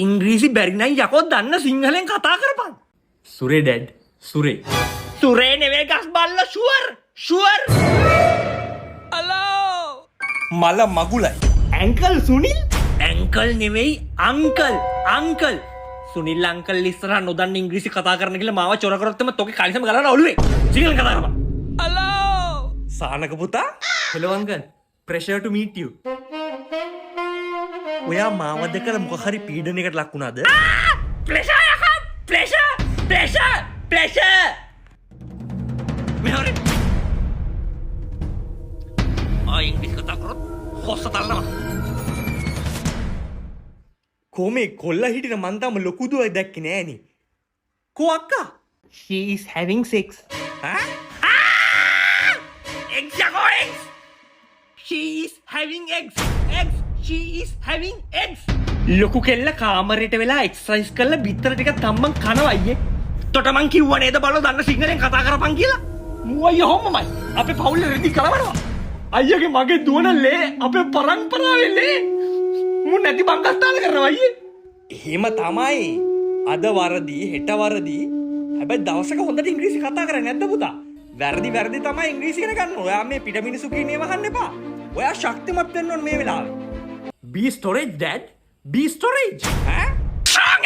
ඉංග්‍රීසි බැරි නම් යකෝ දන්න සිංහලෙන් කතා කරපන්. සුරේ ඩැඩ්. සුරේ. සුරේ නෙවෙයි ගස් බල්ල ෂුවර්. අලෝ. මල මගුලයි. ඇන්කල් සුනිල්. ඇන්කල් නෙවෙයි අංකල්. සුනිල් අංකල් ඉස්සරහ නොදන්න ඉංග්‍රීසි කතා කරන්න කියලා මාව චොර කරොත් එම තෝකේ කලිසම ගලන ඔළුවේ. සිංහලෙන් කතා කරපන්. අලෝ. සානක පුතා. Hello uncle. Pressure two meet you. ඔයා මාව දැකලා මොකක් හරි පීඩනයකට ලක් වුණාද? ප්‍රෙෂර් යකෝ. ප්‍රෙෂර්. මෙහරේ. ඉංග්‍රීසි කතා කරොත් හොස්ස තල්නවා. කොමේ කොල්ලා හිටින මන් තාම ලොකු දුවක් දැක්කේ නෑනේ. කෝ අක්කා? She is having sex. Eggs යකෝ eggs. She is having eggs. She is having eggs. ලොකු කෙල්ල කාමරයට වෙලා එක්සර්සයිස් කරලා බිත්තර ටික තම්මන් කනවා අයියේ. තොට මං කිව්වා නේද බලෝ දන්න සිංහලෙන් කතා කරපන් කියලා. මූ අයියා හොම්මමයි. අපේ පවුලේ රෙදි කලවනවා. අයියාගේ මගේ දුවන ලේ අපේ පරම්පරාවේ ලේ. මූ නැති බංගස්ථාන කරනවා අයියේ. එහෙම තමයි. අද වරදී හෙට වරදී. හැබැයි දවසක හොඳට ඉංග්‍රීසි කතා කරන්නේ නැද්ද පුතා? වැරදි තමයි ඉංග්‍රීසි ඉගෙන ගන්න. ඔයා මේ පිට මිනිසු කියන්නේ වහන්න එපා. ඔයා ශක්තිමත් වෙන්න ඕන මේ වෙලාවේ. Be storage dad. Be storage. Strong.